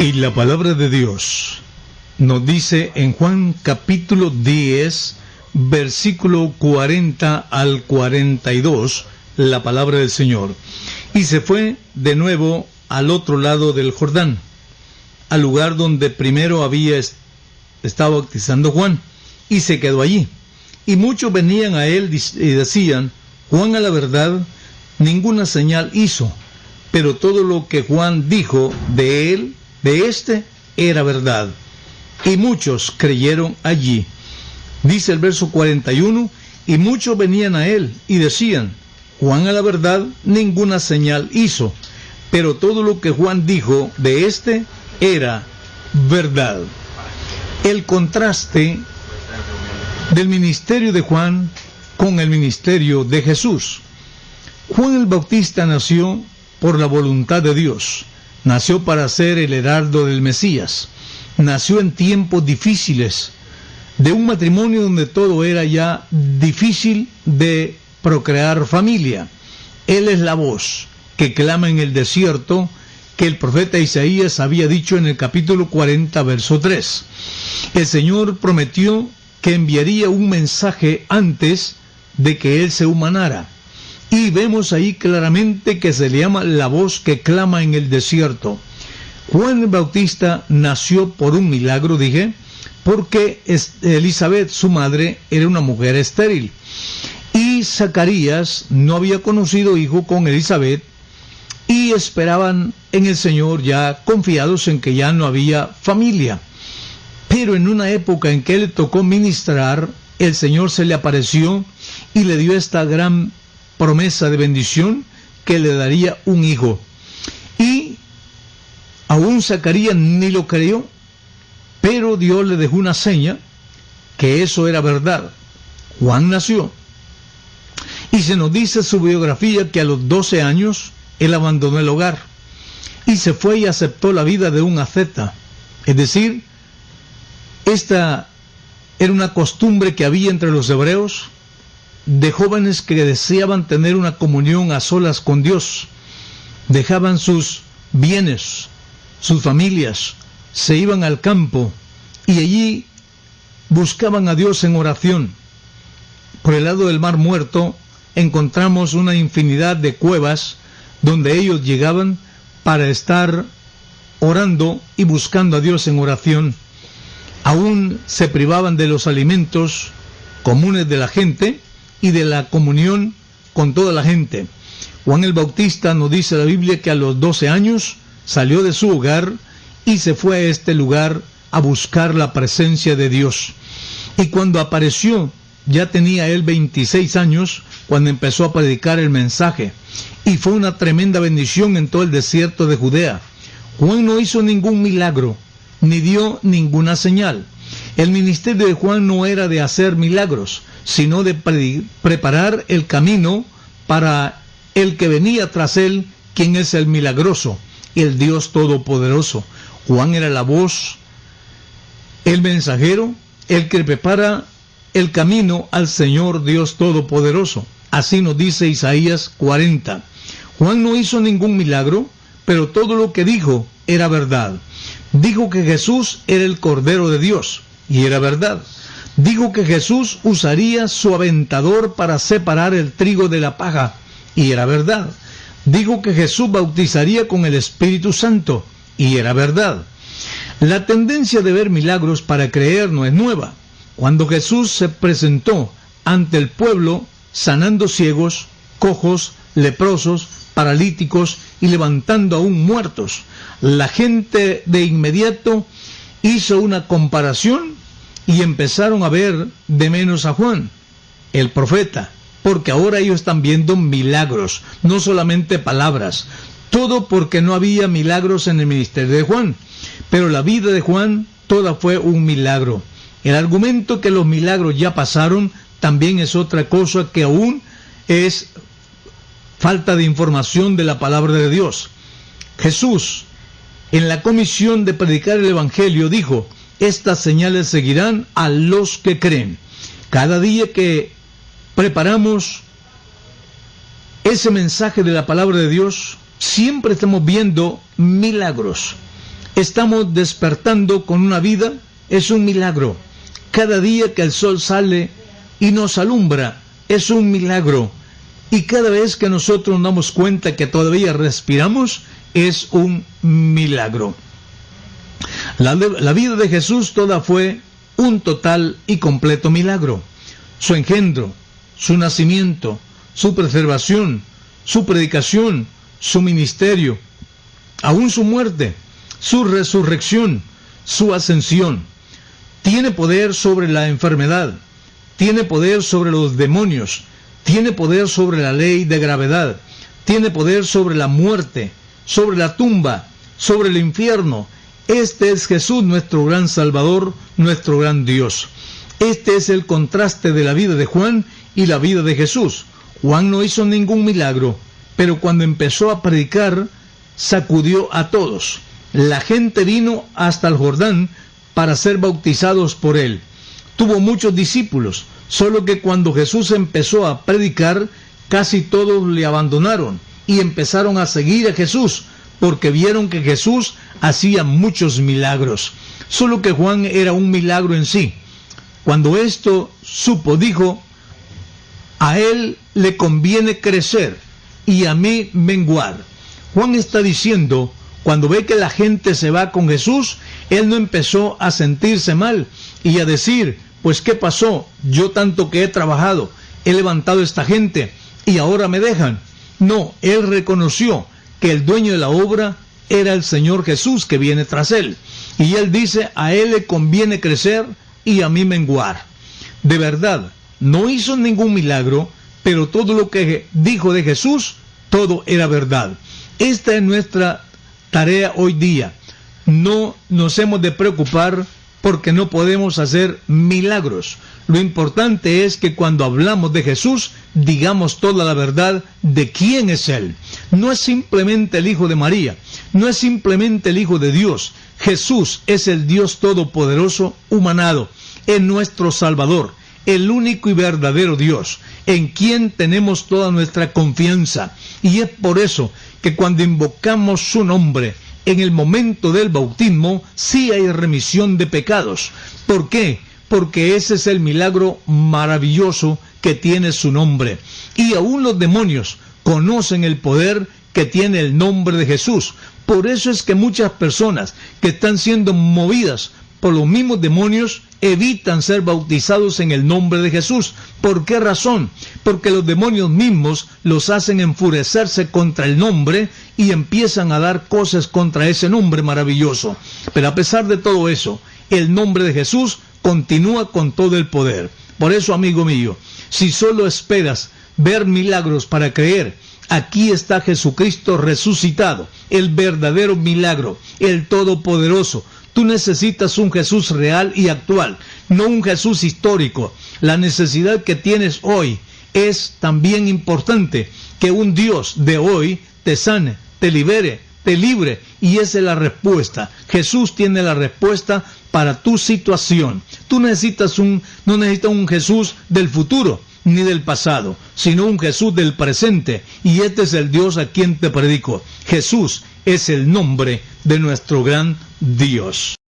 Y la palabra de Dios nos dice en Juan capítulo 10, versículo 40 al 42, la palabra del Señor. Y se fue de nuevo al otro lado del Jordán, al lugar donde primero había estado bautizando Juan, y se quedó allí. Y muchos venían a él y decían: Juan, a la verdad, ninguna señal hizo, pero todo lo que Juan dijo de él, de éste, era verdad. Y muchos creyeron allí. Dice el verso 41, y muchos venían a él y decían: Juan, a la verdad, ninguna señal hizo, pero todo lo que Juan dijo de éste era verdad. El contraste del ministerio de Juan con el ministerio de Jesús. Juan el Bautista nació por la voluntad de Dios. Nació para ser el heraldo del Mesías. Nació en tiempos difíciles, de un matrimonio donde todo era ya difícil de procrear familia. Él es la voz que clama en el desierto, que el profeta Isaías había dicho en el capítulo 40, verso 3. El Señor prometió que enviaría un mensaje antes de que Él se humanara. Y vemos ahí claramente que se le llama la voz que clama en el desierto. Juan el Bautista nació por un milagro, dije, porque Elizabeth, su madre, era una mujer estéril. Y Zacarías no había conocido hijo con Elizabeth, y esperaban en el Señor ya confiados en que ya no había familia. Pero en una época en que le tocó ministrar, el Señor se le apareció y le dio esta gran promesa de bendición, que le daría un hijo. Y aún Zacarías ni lo creyó, pero Dios le dejó una seña que eso era verdad. Juan nació. Y se nos dice su biografía que a los 12 años él abandonó el hogar y se fue y aceptó la vida de un asceta. Es decir, esta era una costumbre que había entre los hebreos de jóvenes que deseaban tener una comunión a solas con Dios. Dejaban sus bienes, sus familias, se iban al campo y allí buscaban a Dios en oración. Por el lado del Mar Muerto encontramos una infinidad de cuevas donde ellos llegaban para estar orando y buscando a Dios en oración. Aún se privaban de los alimentos comunes de la gente y de la comunión con toda la gente. Juan el Bautista nos dice la Biblia que a los 12 años salió de su hogar y se fue a este lugar a buscar la presencia de Dios. Y cuando apareció, ya tenía él 26 años cuando empezó a predicar el mensaje. Y fue una tremenda bendición en todo el desierto de Judea. Juan no hizo ningún milagro, ni dio ninguna señal. El ministerio de Juan no era de hacer milagros, sino de preparar el camino para el que venía tras él, quien es el milagroso, el Dios Todopoderoso. Juan era la voz, el mensajero, el que prepara el camino al Señor Dios Todopoderoso. Así nos dice Isaías 40. Juan no hizo ningún milagro, pero todo lo que dijo era verdad. Dijo que Jesús era el Cordero de Dios, y era verdad. Dijo que Jesús usaría su aventador para separar el trigo de la paja, y era verdad. Dijo que Jesús bautizaría con el Espíritu Santo, y era verdad. La tendencia de ver milagros para creer no es nueva. Cuando Jesús se presentó ante el pueblo, sanando ciegos, cojos, leprosos, paralíticos y levantando aún muertos, la gente de inmediato hizo una comparación y empezaron a ver de menos a Juan, el profeta, porque ahora ellos están viendo milagros, no solamente palabras. Todo porque no había milagros en el ministerio de Juan, pero la vida de Juan toda fue un milagro. El argumento que los milagros ya pasaron también es otra cosa que aún es falta de información de la palabra de Dios. Jesús, en la comisión de predicar el Evangelio, dijo: estas señales seguirán a los que creen. Cada día que preparamos ese mensaje de la palabra de Dios, siempre estamos viendo milagros. Estamos despertando con una vida, es un milagro. Cada día que el sol sale y nos alumbra, es un milagro. Y cada vez que nosotros nos damos cuenta que todavía respiramos, es un milagro. La vida de Jesús toda fue un total y completo milagro. Su engendro, su nacimiento, su preservación, su predicación, su ministerio, aún su muerte, su resurrección, su ascensión. Tiene poder sobre la enfermedad, tiene poder sobre los demonios, tiene poder sobre la ley de gravedad, tiene poder sobre la muerte, sobre la tumba, sobre el infierno. Este es Jesús, nuestro gran Salvador, nuestro gran Dios. Este es el contraste de la vida de Juan y la vida de Jesús. Juan no hizo ningún milagro, pero cuando empezó a predicar, sacudió a todos. La gente vino hasta el Jordán para ser bautizados por él. Tuvo muchos discípulos, solo que cuando Jesús empezó a predicar, casi todos le abandonaron y empezaron a seguir a Jesús, porque vieron que Jesús hacía muchos milagros. Solo que Juan era un milagro en sí. Cuando esto supo, dijo: a él le conviene crecer y a mí menguar. Juan está diciendo, cuando ve que la gente se va con Jesús, él no empezó a sentirse mal y a decir: pues ¿qué pasó? Yo tanto que he trabajado, he levantado a esta gente y ahora me dejan. No, él reconoció que el dueño de la obra era el Señor Jesús que viene tras él. Y él dice: a él le conviene crecer y a mí menguar. De verdad, no hizo ningún milagro, pero todo lo que dijo de Jesús, todo era verdad. Esta es nuestra tarea hoy día. No nos hemos de preocupar porque no podemos hacer milagros. Lo importante es que cuando hablamos de Jesús, digamos toda la verdad de quién es Él. No es simplemente el Hijo de María, no es simplemente el Hijo de Dios. Jesús es el Dios Todopoderoso humanado, es nuestro Salvador, el único y verdadero Dios, en quien tenemos toda nuestra confianza. Y es por eso que cuando invocamos su nombre, en el momento del bautismo, sí hay remisión de pecados. ¿Por qué? Porque ese es el milagro maravilloso que tiene su nombre. Y aún los demonios conocen el poder que tiene el nombre de Jesús. Por eso es que muchas personas que están siendo movidas por los mismos demonios evitan ser bautizados en el nombre de Jesús. ¿Por qué razón? Porque los demonios mismos los hacen enfurecerse contra el nombre y empiezan a dar cosas contra ese nombre maravilloso. Pero a pesar de todo eso, el nombre de Jesús continúa con todo el poder. Por eso, amigo mío, si solo esperas ver milagros para creer, aquí está Jesucristo resucitado, el verdadero milagro, el todopoderoso. Tú necesitas un Jesús real y actual, no un Jesús histórico. La necesidad que tienes hoy es también importante, que un Dios de hoy te sane, te libere, te libre, y esa es la respuesta. Jesús tiene la respuesta para tu situación. Tú no necesitas un Jesús del futuro ni del pasado, sino un Jesús del presente, y este es el Dios a quien te predico. Jesús es el nombre de nuestro gran Dios.